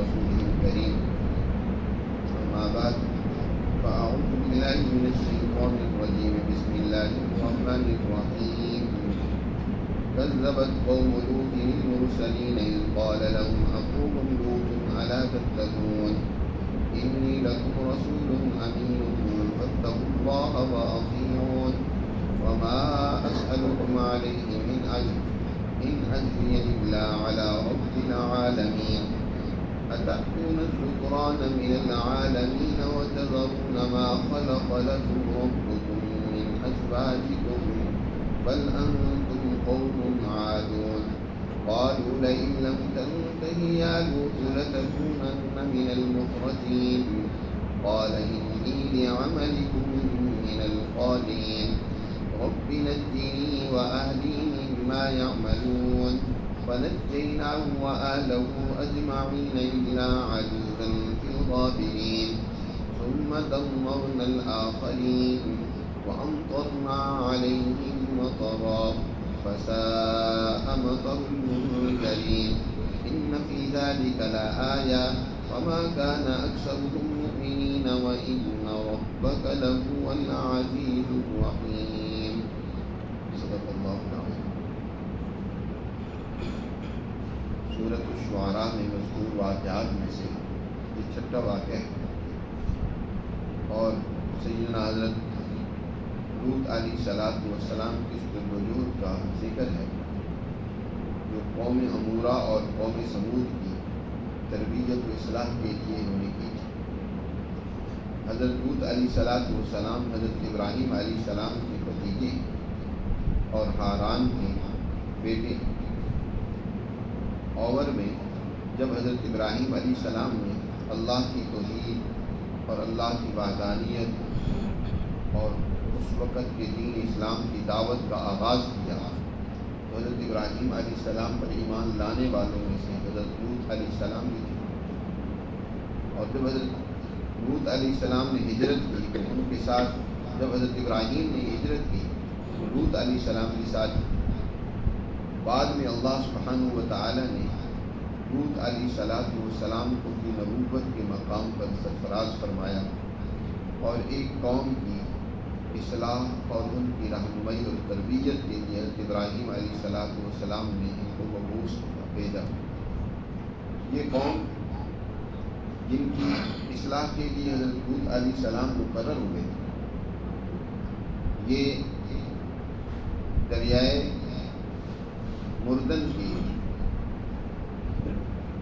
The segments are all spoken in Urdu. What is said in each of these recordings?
رسوله الكريم. أما بعد فأعوذ بالله من الشيطان الرجيم. بسم الله الرحمن الرحيم. كذبت قوم لوط المرسلين إذ قال لهم أخوهم لوط ألا تتقون إني لكم رسول أمين فاتقوا الله وأطيعون وما أسألكم عليه من أجر إن أجري إلا على رب العالمين. أتأتون الذكران من العالمين وتذرون ما خلق لكم ربكم من أزواجكم بل أنتم قوم عادون. قالوا لئن لم تنته يا لوط لتكونن من المخرجين. قال إني لعملكم من القالين رب نجني وأهلي مما يعملون. فنجيناه وأهله أجمعين إلا عجوزا في الغابرين. ثم دمرنا الآخرين وأمطرنا عليهم مطرا فساء مطر المنذرين. إن في ذلك لآية وما كان أكثرهم مؤمنين وإن ربك لهو العزيز الرحيم. صدق اللہ العظیم. سورۃ الشعراء میں مذکور واقعات میں سے یہ چھٹا واقعہ ہے اور سیدنا حضرت لوط علیہ السلام کی اس وجود کا ذکر ہے جو قوم عمورہ اور قوم سمود کی تربیت و اصلاح کے لیے انہوں نے کی تھی. حضرت لوط علیہ السلام حضرت ابراہیم علیہ السلام کے بھتیجے اور ہاران کے بیٹے. اوور میں جب حضرت ابراہیم علیہ السلام نے اللہ کی توحید اور اللہ کی وحدانیت اور اس وقت کے دین اسلام کی دعوت کا آغاز کیا تو حضرت ابراہیم علیہ السلام پر ایمان لانے والوں میں سے حضرت لوط علیہ السلام بھی تھے. اور جب حضرت لوط علیہ السلام نے ہجرت کی تو ان کے ساتھ جب حضرت ابراہیم نے ہجرت کی تو لوط علیہ السلام کے ساتھ بعد میں اللہ سبحانہ و تعالی نے لوط علیہ السلام کو کی نبوت کے مقام پر سرفراز فرمایا اور ایک قوم کی اصلاح اور ان کی رہنمائی اور تربیت کے لیے حضرت ابراہیم علیہ السلام نے ان کو مبعوث بھیجا. یہ قوم جن کی اصلاح کے لیے حضرت لوط علیہ السلام مقرر ہوئے یہ دریائے مردن کی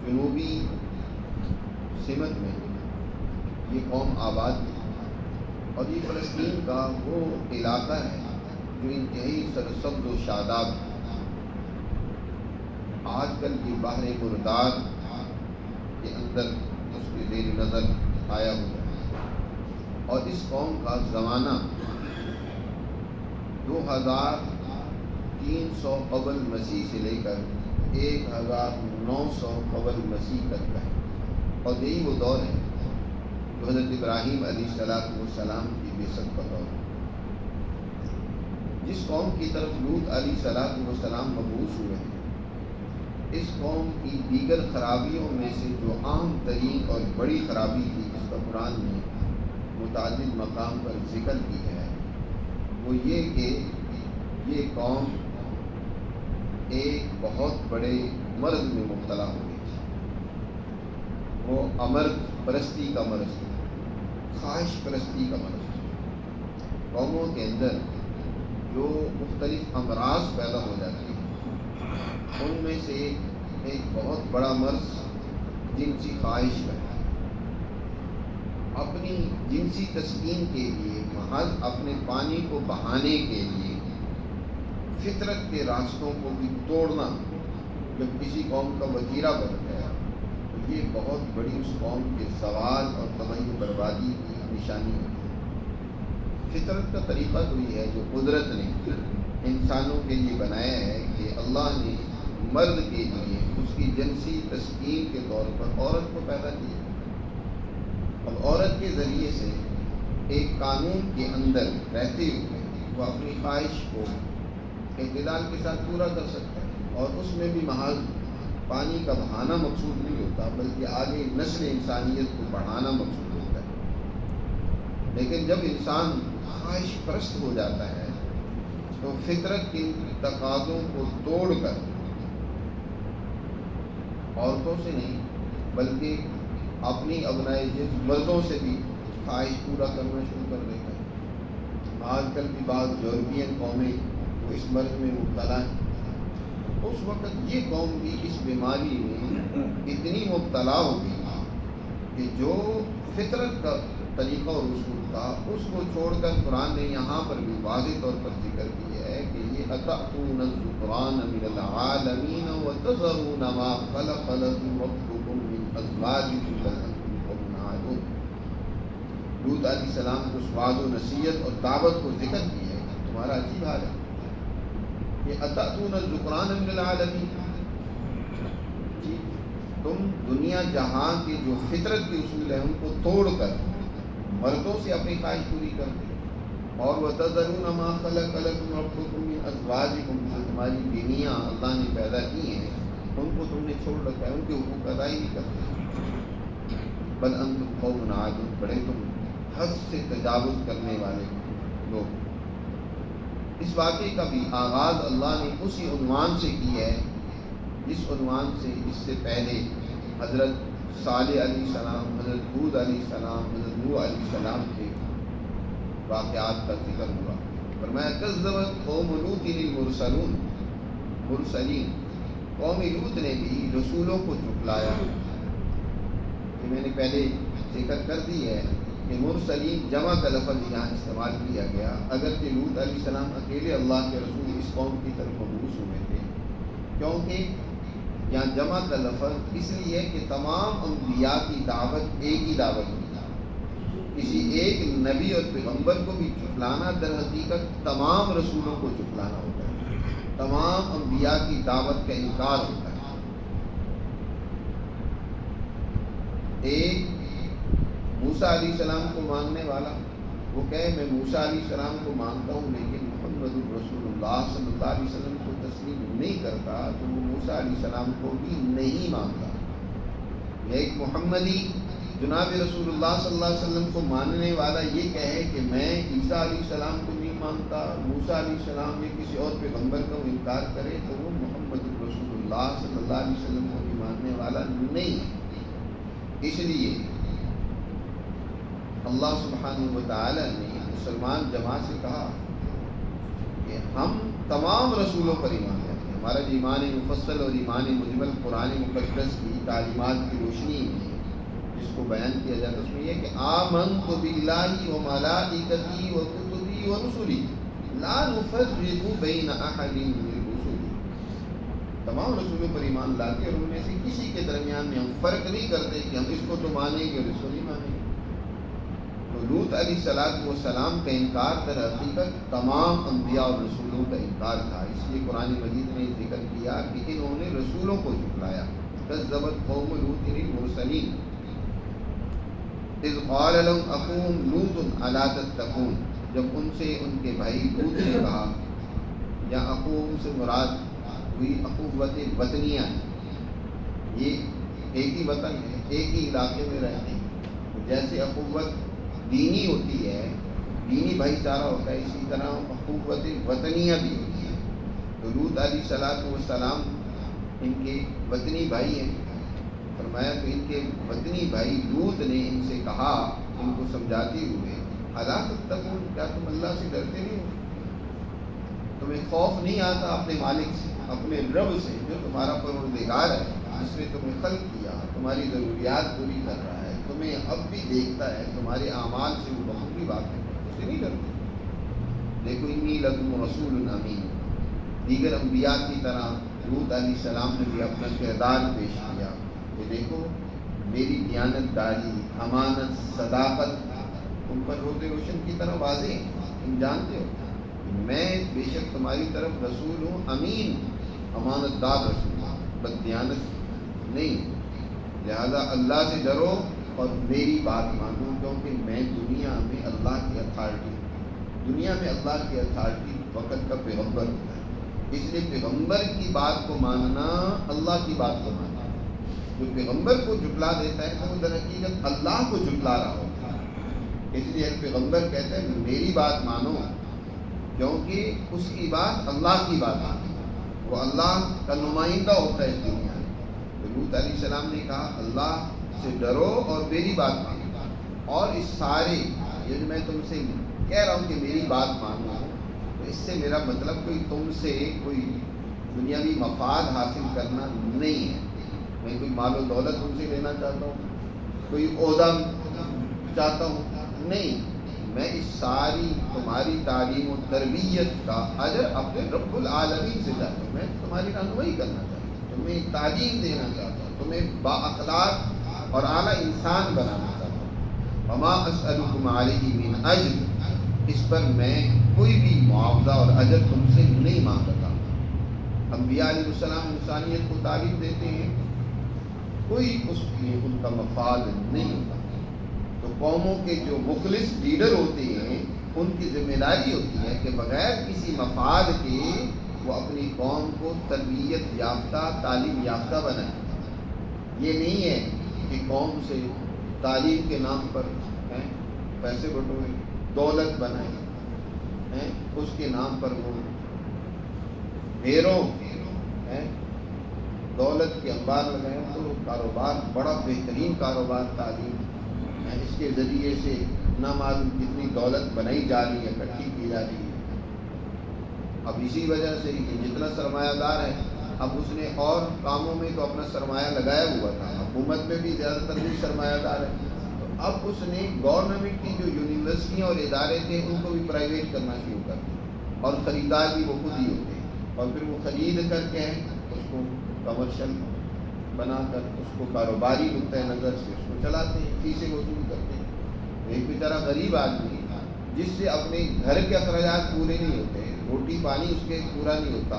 جنوبی سمت میں یہ قوم آباد تھی اور یہ فلسطین کا وہ علاقہ ہے جو انتہائی سرسبز و شاداب ہے. آج کل یہ بحر مردار کے اندر اس کے زیر نظر آیا ہوا ہے اور اس قوم کا زمانہ 2300 قبل مسیح سے لے کر 1900 قبل مسیح تک کا ہے اور یہی وہ دور ہے جو حضرت ابراہیم علیہ السلام کی بعثت کا دور ہے. جس قوم کی طرف لوط علیہ السلام مبعوث ہوئے ہیں اس قوم کی دیگر خرابیوں میں سے جو عام ترین اور بڑی خرابی تھی جس کا قرآن نے متعدد مقام پر ذکر کی ہے وہ یہ کہ یہ قوم ایک بہت بڑے مرض میں مبتلا ہو گئی تھی. وہ امرد پرستی کا مرض تھا, خواہش پرستی کا مرض تھا. قوموں کے اندر جو مختلف امراض پیدا ہو جاتی ہیں ان میں سے ایک بہت بڑا مرض جنسی خواہش کا ہے. اپنی جنسی تسکین کے لیے محض اپنے پانی کو بہانے کے لیے فطرت کے راستوں کو بھی توڑنا جب کسی قوم کا وتیرہ بن گیا تو یہ بہت بڑی اس قوم کے زوال اور تباہی و بربادی کی نشانی ہوتی ہے. فطرت کا طریقہ تو یہ ہے جو قدرت نے انسانوں کے لیے بنایا ہے کہ اللہ نے مرد کے لیے اس کی جنسی تسکین کے طور پر عورت کو پیدا کیا. اب عورت کے ذریعے سے ایک قانون کے اندر رہتے ہوئے وہ اپنی خواہش کو اعتدال کے ساتھ پورا کر سکتا ہے اور اس میں بھی محض پانی کا بہانا مقصود نہیں ہوتا، بلکہ آگے نسل انسانیت کو بڑھانا مقصود ہوتا ہے۔ لیکن جب انسان خواہش پرست ہو جاتا ہے تو فطرت کے تقاضوں کو توڑ کر عورتوں سے نہیں بلکہ اپنی ابنائے جنس مردوں سے بھی خواہش پورا کرنا شروع کر دیتا ہے۔ آج کل کی بعض یورپین قومیں وہ اس مرض میں مبتلا ہیں، اس وقت یہ قوم بھی اس بیماری میں اتنی مبتلا ہوگی کہ جو فطرت کا طریقہ اور اصول تھا اس کو چھوڑ کر قرآن نے یہاں پر بھی واضح طور پر ذکر کیا ہے کہ یہ اتأتون الذکران من العالمین وتذرون ما خلق لكم ربكم من ازواجکم بل انتم قوم عادون۔ لوط علیہ السلام کو وعظ و نصیحت اور دعوت کو ذکر کیا ہے، تمہارا عجیب حال ہے کہ اتأتون الذکران من العالمین، تم دنیا جہاں کے جو فطرت کے اصول ہیں ان کو توڑ کر مردوں سے اپنی خواہش پوری کرتے، اور وَتَذَرُونَ مَا خَلَقَ لَكُمْ رَبُّكُمْ مِنْ أَزْوَاجِكُمْ، جو تمہاری بیویاں اللہ نے پیدا کی ہیں ان کو تم نے چھوڑ رکھا ہے، ان کے حقوق ادا ہی نہیں کرتے۔ بل انتم قوم عادون، بڑے تم حد سے تجاوز کرنے والے لوگ۔ اس واقعے کا بھی آغاز اللہ نے اسی عنوان سے کیا ہے جس عنوان سے اس سے پہلے حضرت صالح علیہ السلام، حضرت ہود علیہ السلام، حضرت نوح علیہ السلام کے واقعات کا ذکر ہوا۔ فرمایا کذبت قوم لوط المرسلون، مرسلین، قوم لوط نے بھی رسولوں کو جھٹلایا۔ کہ میں نے پہلے ذکر کر دی ہے کہ مرسلین جمع کا لفظ یہاں استعمال کیا گیا، اگرچہ لوط علیہ السلام اکیلے اللہ کے رسول اس قوم کی طرف مبعوث ہوئے تھے، کیونکہ یہاں جمع کا لفظ اس لیے کہ تمام انبیاء کی دعوت ایک ہی دعوت ہوتی ہے، کسی ایک نبی اور پیغمبر کو بھی جھٹلانا در حقیقت تمام رسولوں کو جھٹلانا ہوتا ہے، تمام انبیاء کی دعوت کا انکار ہوتا ہے۔ ایک موسیٰ علیہ السلام کو ماننے والا وہ کہے میں موسیٰ علیہ السلام کو مانتا ہوں لیکن محمد رسول اللہ صلی اللہ علیہ وسلم کو تسلیم نہیں کرتا، تو وہ موسیٰ علیہ السلام کو بھی نہیں مانتا۔ یا ایک محمدی جناب رسول اللہ صلی اللہ علیہ وسلم کو ماننے والا یہ کہے کہ میں عیسیٰ علیہ السلام کو نہیں مانتا، موسیٰ علیہ السلام یا کسی اور پیغمبر کا وہ انکار کرے، تو وہ محمد رسول اللہ صلی اللہ علیہ وسلم کو بھی ماننے والا نہیں ہے۔ اس لیے اللہ سبحانہ وتعالی نے مسلمان جماعت سے کہا کہ ہم تمام رسولوں پر ایمان لاتے ہیں۔ ہمارا جو ایمان مفصل اور ایمان مجمل قرآن مقدس کی تعلیمات کی روشنی میں جس کو بیان کیا جاتا ہے اس میں یہ کہ آمنت باللہ وملائکتہ وکتبہ ورسلہ لا نفرق بین احد من رسلہ، تمام رسولوں پر ایمان لاتے اور ان میں سے کسی کے درمیان میں ہم فرق نہیں کرتے کہ ہم اس کو تو مانیں گے اور اس کو نہیں مانیں گے۔ تو لوط علیہ السلام کا انکار در حقیقت تمام انبیاء اور رسولوں کا انکار تھا، اس لیے قرآن مجید نے ذکر کیا کہ انہوں نے رسولوں کو جھٹلایا۔ کذبت قوم لوط المرسلین اذ قال لهم اخوهم لوط الا تتقون، جب ان سے ان کے بھائی لوط نے کہا، یا اخوهم سے مراد ہوئی اخوت وطنیہ، یہ ایک ہی وطن ہے، ایک ہی علاقے میں رہتے ہیں، جیسے اخوت دینی ہوتی ہے، دینی بھائی چارہ ہوتا ہے، اسی طرح اخوت وطنیہ بھی ہوتی ہے۔ تو لوط علیہ السلام ان کے وطنی بھائی ہیں، فرمایا تو ان کے وطنی بھائی لوط نے ان سے کہا ان کو سمجھاتے ہوئے، الا تتقون، کیا تم اللہ سے ڈرتے نہیں ہو؟ تمہیں خوف نہیں آتا اپنے مالک سے، اپنے رب سے جو تمہارا پروردگار ہے، جس نے تمہیں خلق کیا، تمہاری ضروریات پوری کر رہا ہے، تمہیں اب بھی دیکھتا ہے، تمہارے اعمال سے وہ بخوبی واقف ہے، اس سے نہیں ڈرتے؟ دیکھو انی لکم رسول امین، دیگر انبیاء کی طرح لوط علیہ السلام نے بھی اپنا کردار پیش کیا کہ دیکھو میری دیانت داری، امانت، صداقت تم پر روتے روشن کی طرح واضح ہے، تم جانتے ہو میں بے شک تمہاری طرف رسول ہوں، امین، امانت دار رسول ہوں، بد دیانت نہیں، لہذا اللہ سے ڈرو اور میری بات مانو، کیونکہ میں دنیا میں اللہ کی اتھارٹی، دنیا میں اللہ کی اتھارٹی وقت کا پیغمبر ہوتا ہے، اس لیے پیغمبر کی بات کو ماننا اللہ کی بات کو ماننا. جو پیغمبر کو جھٹلا دیتا ہے تو وہ در حقیقت اللہ کو جھٹلا رہا ہوتا ہے. اس لیے پیغمبر کہتے ہیں میری بات مانو، کیونکہ اس کی بات اللہ کی بات ہے، وہ اللہ کا نمائندہ ہوتا ہے اس دنیا میں. تو لوط علیہ السلام نے کہا اللہ سے ڈرو اور میری بات مانو، اور اس سارے یہ جو میں تم سے کہہ رہا ہوں کہ میری بات مانو، تو اس سے میرا مطلب کوئی تم سے کوئی دنیاوی مفاد حاصل کرنا نہیں ہے. میں کوئی مال و دولت تم سے لینا چاہتا ہوں، کوئی عہدہ چاہتا ہوں، نہیں. میں اس ساری تمہاری تعلیم و تربیت کا اجر اپنے رب العالمین سے چاہتا ہوں. میں تمہاری رہنمائی کرنا چاہتا ہوں، تمہیں تعلیم دینا چاہتا ہوں، تمہیں با اخلاق اور اعلیٰ انسان بنانا چاہتا ہوں. وما اسألکم علیہ من اجر، اس پر میں کوئی بھی معاوضہ اور اجر تم سے نہیں مانگتا. انبیاء علیہ السلام انسانیت کو تعلیم دیتے ہیں، کوئی اس میں ان کا مفاد نہیں ہوتا. تو قوموں کے جو مخلص لیڈر ہوتے ہیں ان کی ذمہ داری ہوتی ہے کہ بغیر کسی مفاد کے وہ اپنی قوم کو تربیت یافتہ تعلیم یافتہ بنائیں. یہ نہیں ہے کہ قوم سے تعلیم کے نام پر پیسے بٹورے، دولت بنائیں، اس کے نام پر وہ ڈھیروں دولت کے انبار لگائیں. تو کاروبار بڑا بہترین کاروبار تعلیم، اس کے ذریعے سے نہ معلوم کتنی دولت بنائی جا رہی ہے، اکٹھی کی جا رہی ہے. اب اسی وجہ سے کہ جتنا سرمایہ دار ہے اب اس نے اور کاموں میں تو اپنا سرمایہ لگایا ہوا تھا، حکومت میں بھی زیادہ تر بھی سرمایہ دار ہے. تو اب اس نے گورنمنٹ کی جو یونیورسٹیاں اور ادارے تھے ان کو بھی پرائیویٹ کرنا شروع کر دیا، اور خریدار بھی وہ خود ہی ہوتے ہیں، اور پھر وہ خرید کر کے اس کو کمرشل بنا کر اس کو کاروباری نقطۂ نظر سے اس کو چلاتے ہیں، فیسیں وصول کرتے ہیں. ایک بیچارہ غریب آدمی جس سے اپنے گھر کے اخراجات پورے نہیں ہوتے، روٹی پانی اس کے پورا نہیں ہوتا،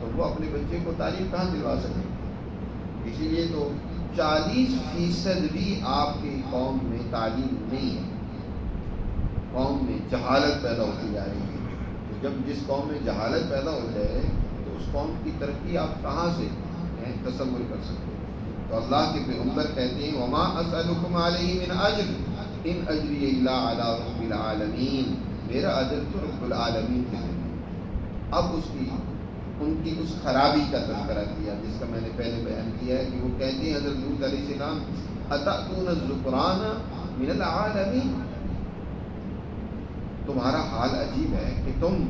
تو وہ اپنے بچے کو تعلیم کہاں دلوا سکے. اسی لیے تو 40% بھی آپ کی قوم میں تعلیم نہیں ہے. قوم میں جہالت پیدا ہوتی جا رہی ہے. تو جب جس قوم میں جہالت پیدا ہو جائے تو اس قوم کی ترقی آپ کہاں سے تصور کر سکتے ہیں. تو اللہ کے پیغمبر کہتے ہیں وما اسألکم علیہ من اجر ان اجری الا علی رب العالمین، میرا اجر تو رب العالمین کے ذمہ. اب ان کی اس خرابی کا تذکرہ کیا جس کا میں نے پہلے بیان کیا ہے کہ وہ کہتے ہیں حضرت لوط علیہ السلام اتأتون الذکران من العالمین، تمہارا حال عجیب ہے کہ تم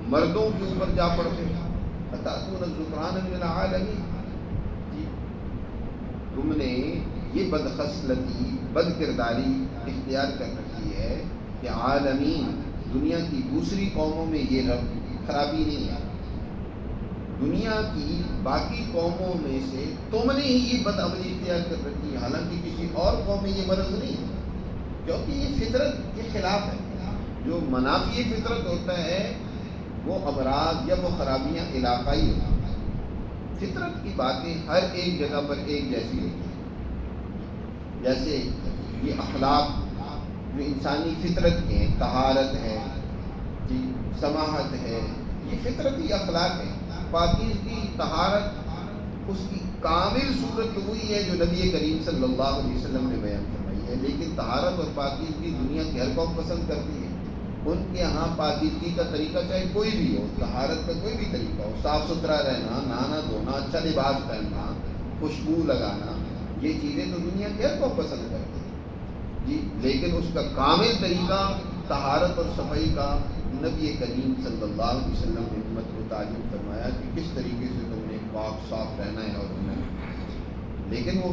مردوں کے اوپر جا پڑتے ہو. اتأتون الذکران من العالمین، تم نے یہ بدخصلتی بد کرداری اختیار کر رکھی ہے کہ عالمین دنیا کی دوسری قوموں میں یہ خرابی نہیں ہے. دنیا کی باقی قوموں میں سے تم نے ہی یہ بد عملی اختیار کر رکھی ہے، حالانکہ کسی اور قوم میں یہ مرض نہیں ہے، کیونکہ یہ فطرت کے خلاف ہے. جو منافی فطرت ہوتا ہے وہ امراض یا وہ خرابیاں علاقائی ہوتی ہیں. فطرت کی باتیں ہر ایک جگہ پر ایک جیسی ہوتی ہیں. جیسے یہ اخلاق جو انسانی فطرت کے ہیں، طہارت ہے، سماحت ہے، یہ فطرتی اخلاق ہے. پاکیزگی طہارت اس کی کامل صورت تو وہی ہے جو نبی کریم صلی اللہ علیہ وسلم نے بیان فرمائی ہے. لیکن طہارت اور پاکیزگی دنیا کی ہر قوم پسند کرتی ہے. ان کے ہاں پاکیزگی کا طریقہ چاہے کوئی بھی ہو، طہارت کا کوئی بھی طریقہ ہو، صاف ستھرا رہنا، نہانا دھونا، اچھا لباس پہننا، خوشبو لگانا، یہ چیزیں تو دنیا کی ہر قوم پسند کرتی ہے جی. لیکن اس کا کامل طریقہ طہارت اور صفائی کا نبی کریم صلی اللہ علیہ وسلم نے امت کو تعلیم فرمایا کہ کس طریقے سے تم نے پاک صاف رہنا ہے. اور لیکن وہ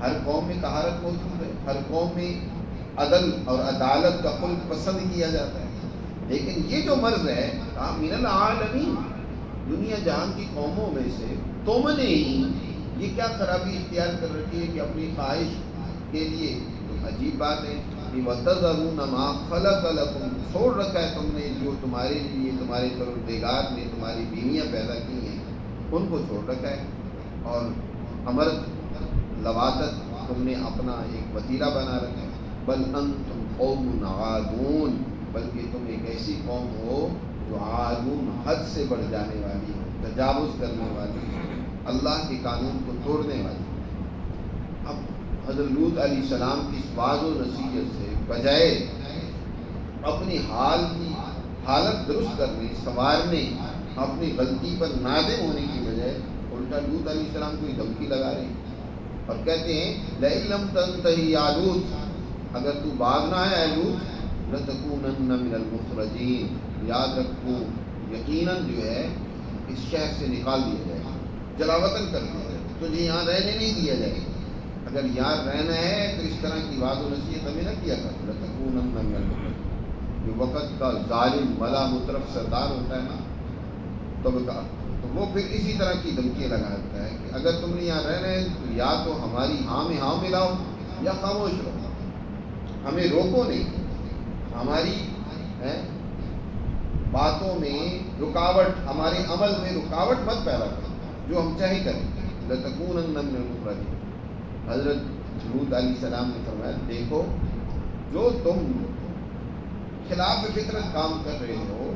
ہر قوم میں طہارت موجود ہے، ہر قوم میں عدل اور عدالت کا خلق پسند کیا جاتا ہے. لیکن یہ جو مرض ہے من العالمین، دنیا جہان کی قوموں میں سے تم نے ہی یہ کیا خرابی اختیار کر رکھی ہے کہ اپنی خواہش کے لیے. عجیب بات ہے کہ وَتَذَرُونَ مَا خَلَقَ لَكُمْ، چھوڑ رکھا ہے تم نے جو تمہارے لیے تمہارے پروردگار نے تمہاری بیویاں پیدا کی ہیں ان کو چھوڑ رکھا ہے، اور امرت لواطت تم نے اپنا ایک وتیرہ بنا رکھا ہے. بل انتم قوم عادون، بلکہ تم ایک ایسی قوم ہو جو عادون حد سے بڑھ جانے والی ہو، تجاوز کرنے والی، اللہ کے قانون کو توڑنے والی۔ اب حضرت لوط علیہ السلام کی اس واعظ و نصیحت سے بجائے اپنی حالت درست کرنے، سنوارنے، اپنی غلطی پر نادم ہونے کی بجائے الٹا لوط علیہ السلام کو دھمکی لگا رہے ہیں اور کہتے ہیں لئن لم تنتہی یا لوط، اگر تو باز نہ ہے اے لوط لتکونن من المخرجین، یاد رکھو یقیناً جو ہے اس شہر سے نکال دیا جائے گا، جلاوطن کر دیا جائے گا، تجھے یہاں رہنے نہیں دیا جائے گا۔ اگر یہاں رہنا ہے تو اس طرح کی واضح و نصیحت ہمیں نہ کیا کر، لتکونن من المخرجین۔ جو وقت کا ظالم ملا مطرف سردار ہوتا ہے نا تو وہ پھر اسی طرح کی دھمکیاں لگاتا ہے کہ اگر تم نے یہاں رہنا ہے تو یا تو ہماری ہاں میں ہاں ملاؤ یا خاموش رہو، ہمیں روکو نہیں، ہماری باتوں میں رکاوٹ، ہمارے عمل میں رکاوٹ مت پیدا کرو، جو ہم چاہے کریں۔ لتکونن من المخرجین۔ حضرت لوط علیہ السلام نے فرمایا دیکھو جو تم خلاف فطرت کام کر رہے ہو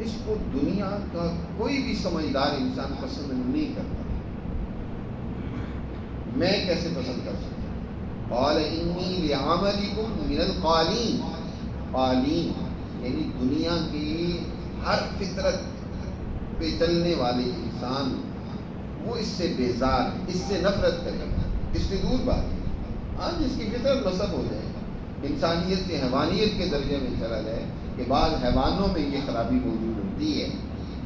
اس کو دنیا کا کوئی بھی سمجھدار انسان پسند نہیں کرتا، میں کیسے پسند کر سکتا؟ قال انی لعملکم من القالین، قالین یعنی دنیا کی ہر فطرت پہ چلنے والے انسان وہ اس سے بیزار ہے، اس سے نفرت کرے گا، اس سے دور بھاگے۔ ہاں جس کی فطرت مذہب ہو جائے، انسانیت سے حیوانیت کے درجے میں چلا جائے کہ بعض حیوانوں میں یہ خرابی موجود ہوتی ہے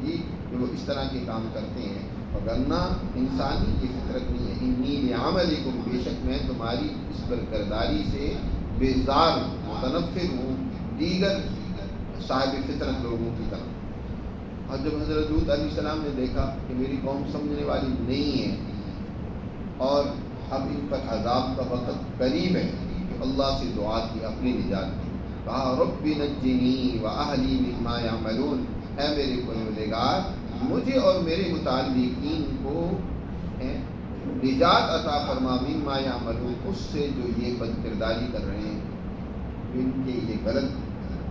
جی کہ وہ اس طرح کے کام کرتے ہیں، وگرنہ انسانی کی فطرت نہیں ہے۔ انی لعملکم، بے شک میں تمہاری اس پر کرداری سے بیزار ہوں، متنفر ہوں دیگر صاحب فطرت لوگوں کی طرح۔ اور جب حضرت لوط علیہ السلام نے دیکھا کہ میری قوم سمجھنے والی نہیں ہے اور اب ان پر عذاب کا وقت قریب ہے، اللہ سے دعا کی اپنی نجات کی، کہا رب نجنی واہلی مما یعملون، اے میرے پروردگار مجھے اور میرے متعلقین کو نجات عطا فرما، مما یعملون اس سے جو یہ بد کرداری کر رہے ہیں، ان کے یہ غلط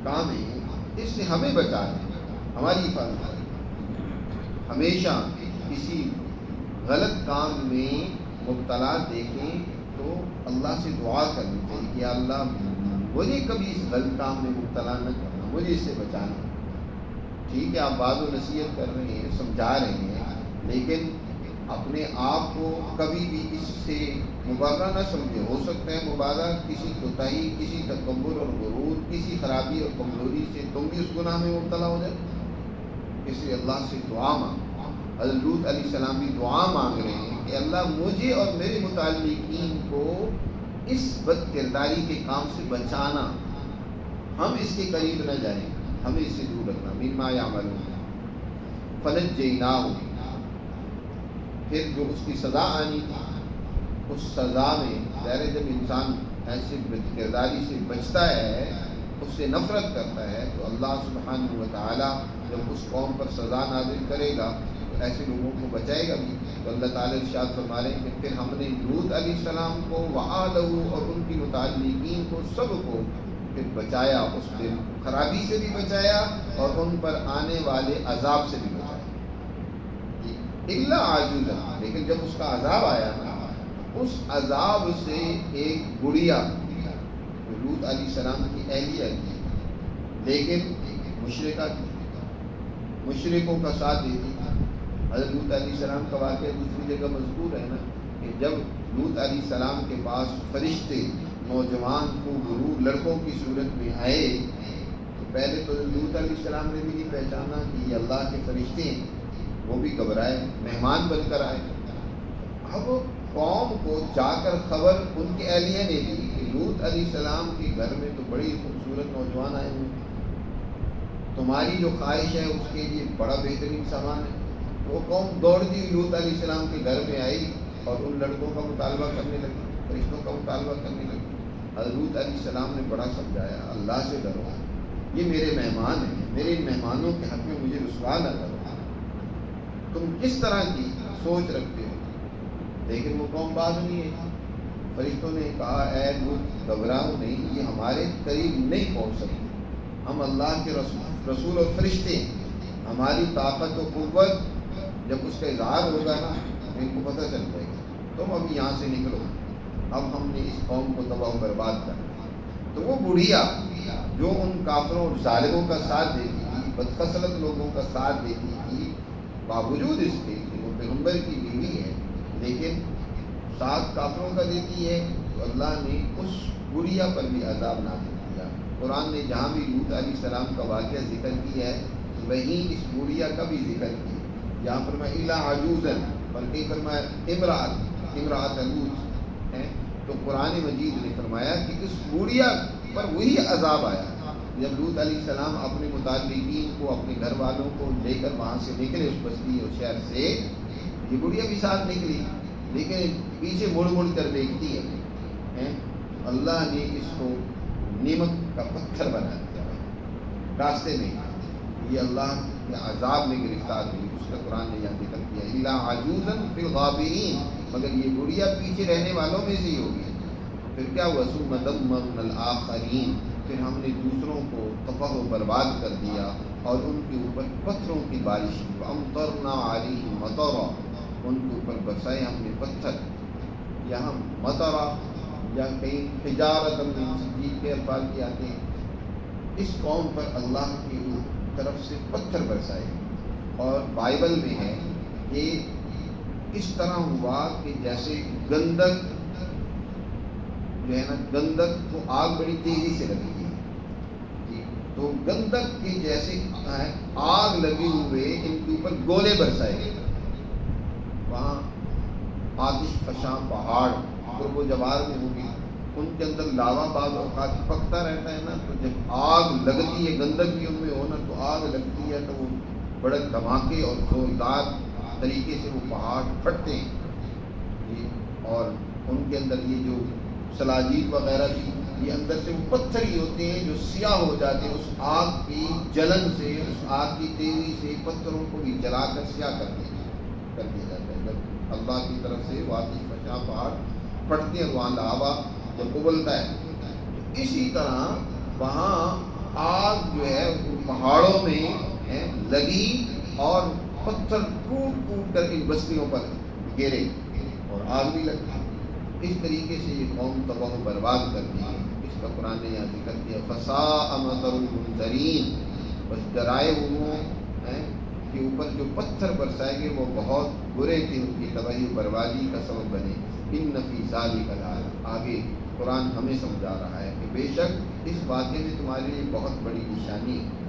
کام ہے، اس سے ہمیں بچا لیں، ہماری حفاظت کریں۔ ہمیشہ کسی غلط کام میں مبتلا دیکھیں تو اللہ سے دعا کرنی چاہیے کہ اللہ مجھے کبھی اس غلط کام میں مبتلا نہ کرنا، مجھے اس سے بچانا۔ ٹھیک ہے آپ بعض و نصیحت کر رہے ہیں، سمجھا رہے ہیں، لیکن اپنے آپ کو کبھی بھی اس سے مبالغہ نہ سمجھے۔ ہو سکتا ہے مبالغہ کسی کوتاہی، کسی تکبر اور غرور، کسی خرابی اور کمزوری سے تم بھی اس گناہ میں مبتلا ہو جائے، اس لیے اللہ سے دعا مانگ۔ حضرت لوط علیہ السلام بھی دعا مانگ رہے ہیں کہ اللہ مجھے اور میرے متعلقین کو اس بد کرداری کے کام سے بچانا، ہم اس کے قریب نہ جائیں، ہمیں اس سے دور رکھنا۔ مما یعملون فنجیناہ، پھر جو اس کی سزا آنی تھی اس سزا میں ظاہر جب انسان ایسے بد کرداری سے بچتا ہے، اس سے نفرت کرتا ہے، تو اللہ سبحانہ و تعالیٰ جب اس قوم پر سزا نازل کرے گا تو ایسے لوگوں کو بچائے گا بھی۔ تو اللہ تعالیٰ ارشاد فرما رہے ہیں کہ پھر ہم نے لوط علیہ السلام کو وآلہ اور ان کی متعلقین کو سب کو پھر بچایا، اس دن خرابی سے بھی بچایا اور ان پر آنے والے عذاب سے بھی بچایا، الا عاجوزا، لیکن جب اس کا عذاب آیا نا، اس عذاب سے ایک گڑیا لوط علیہ السلام کی اہلیہ تھی لیکن مشرکہ تھی، مشرکوں کا ساتھ دیتی تھی۔ حضرت لوط علیہ السلام کا واقعہ دوسری جگہ مذکور ہے نا کہ جب لوط علیہ السلام کے پاس فرشتے نوجوان کو غرور لڑکوں کی صورت میں آئے تو پہلے تو لوط علیہ السلام نے بھی نہیں پہچانا کہ یہ اللہ کے فرشتے ہیں، وہ بھی گھبرائے، مہمان بن کر آئے۔ اب قوم کو جا کر خبر ان کے اہلیہ نے دی کہ لوط علیہ السلام کے گھر میں تو بڑی خوبصورت نوجوان آئے ہوئے، تمہاری جو خواہش ہے اس کے لیے بڑا بہترین سامان ہے۔ وہ قوم دوڑتی لوط علیہ السلام کے گھر میں آئی اور ان لڑکوں کا مطالبہ کرنے لگی، فرشتوں کا مطالبہ کرنے لگی۔ حضرت لوط علیہ السلام نے بڑا سمجھایا اللہ سے ڈرو، یہ میرے مہمان ہیں، میرے ان مہمانوں کے حق میں مجھے رسوا نہ کرو، تم کس طرح کی سوچ رکھتے ہو؟ لیکن وہ قوم باز نہیں ہے۔ فرشتوں نے کہا اے لوط گھبراؤ نہیں، یہ ہمارے قریب نہیں پہنچ سکتے، ہم اللہ کے رسول اور فرشتے ہیں، ہماری طاقت و قوت جب اس کا اظہار ہوگا نا تو ان کو پتہ چل جائے گا تم ابھی یہاں سے نکلو، اب ہم نے اس قوم کو تباہ و برباد کرنا۔ تو وہ بڑھیا جو ان کافروں اور ظالموں کا ساتھ دیتی تھی، بدخصلت لوگوں کا ساتھ دیتی تھی، باوجود اس کے کہ وہ پیغمبر کی بیوی ہے لیکن ساتھ کافروں کا دیتی ہے، تو اللہ نے اس بڑھیا پر بھی عذاب نازل کیا۔ قرآن نے جہاں بھی لوط علیہ السلام کا واقعہ ذکر کیا ہے وہیں اس بڑھیا کا بھی ذکر کیا، یہاں فرمایا الا عجوزن، بلکہ فرمایا امرأۃ لوط ہے۔ تو قرآن مجید نے فرمایا کہ اس بوڑھیا پر وہی عذاب آیا جب لوط علیہ السلام اپنے متعلقین کو، اپنے گھر والوں کو لے کر وہاں سے نکلے اس بستی اور شہر سے، یہ بوڑھیا بھی ساتھ نکلی لیکن پیچھے مڑ مڑ کر دیکھتی ہے۔ اللہ نے اس کو نعمت کا پتھر بنا دیا راستے میں، یہ اللہ کے عذاب میں گرفتار ہوئی، اس کا قرآن نے یہاں ذکر کیا الا عجوزا فی الغابرین، مگر یہ بڑھیا پیچھے رہنے والوں میں سے ہی ہوگی۔ پھر کیا ہوا ثم دمرنا الآخرین، پھر ہم نے دوسروں کو تباہ و برباد کر دیا اور ان کے اوپر پتھروں کی بارش کی، وامطرنا علیہم مطرا، ان کے اوپر برسائے ہم نے پتھر، یہاں مطرا یا کہیں حجارۃ من سجیل کے الفاظ بھی آتے ہیں۔ اس قوم پر اللہ کی طرف سے پتھر برسائے، اور بائبل میں ہے کہ اس طرح ہوا کہ جیسے گندک جو ہے نا، گندک کو آگ بڑی تیزی سے لگی ہے، تو گندک کے جیسے آگ لگے ہوئے ان کے اوپر گولے برسائے گئے، وہاں آتش فشاں پہاڑ قرب و جوار میں ہوگی، ان کے اندر لاوا بعض اوقات پکتا رہتا ہے نا، تو جب آگ لگتی ہے گندک بھی ان میں ہو نا، تو آگ لگتی ہے تو وہ بڑے دھماکے اور زوردار طریقے سے وہ پہاڑ پھٹتے ہیں، اور ان کے اندر یہ جو سلاجید وغیرہ تھی، یہ اندر سے وہ پتھر ہی ہوتے ہیں جو سیاہ ہو جاتے ہیں، اس آگ کی جلن سے، اس آگ کی تیزی سے پتھروں کو بھی جلا کر سیاہ کر دیا جاتا ہے۔ جب اللہ کی طرف سے وہ آتش فشاں پہاڑ پھٹتے ہیں، وہاں لاوا جب ابلتا ہے، تو اسی طرح وہاں آگ جو ہے وہ پہاڑوں میں لگی اور پتھر ٹوٹ ٹوٹ کر ان بستیوں پر گرے اور آگ بھی لگی۔ اس طریقے سے یہ قوم تباہ و برباد کر دی، اس کا قرآن نے یہاں ذکر کیا فساء مطر المنذرین، بس ڈرائے ہوئے کے اوپر جو پتھر برسائے گئے وہ بہت برے تھے، ان کی تباہی و بربادی کا سبب بنے۔ ان فی ذالک لآیۃ، آگے قرآن ہمیں سمجھا رہا ہے کہ بے شک اس واقعے میں تمہارے لیے بہت بڑی نشانی ہے،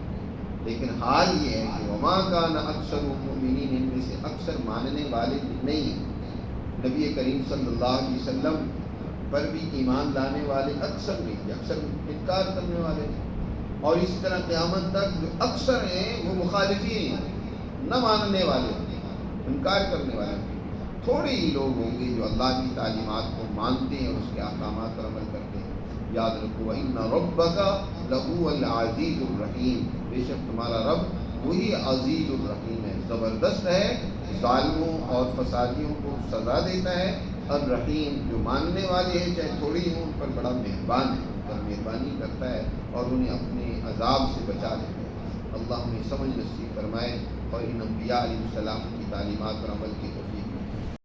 لیکن حال یہ ہے کہ وما کان اکثر المؤمنین، ان میں سے اکثر ماننے والے نہیں ہیں۔ نبی کریم صلی اللہ علیہ وسلم پر بھی ایمان لانے والے اکثر نہیں تھے، اکثر انکار کرنے والے تھے، اور اسی طرح قیامت تک جو اکثر ہیں وہ مخالفین ہیں، نہ ماننے والے ہیں، انکار کرنے والے ہیں۔ تھوڑے ہی لوگ ہوں گے جو اللہ کی تعلیمات کو مانتے ہیں اور اس کے احکامات پر عمل کرتے ہیں۔ یاد رکھو وَإِنَّ رَبَّكَ لَهُوَ الْعَزِيزُ الرَّحِيمُ، بے شک تمہارا رب وہی عزیز الرحیم ہے، زبردست ہے، ظالموں اور فسادیوں کو سزا دیتا ہے، الرحیم جو ماننے والے ہیں چاہے تھوڑی ہوں ان پر بڑا مہربان ہے، ان پر مہربانی کرتا ہے اور انہیں اپنے عذاب سے بچا دیتا ہے۔ اللہ ہمیں سمجھ نصیب فرمائے اور ان انبیاء علیہ السلام کی تعلیمات پر عمل کی توفیق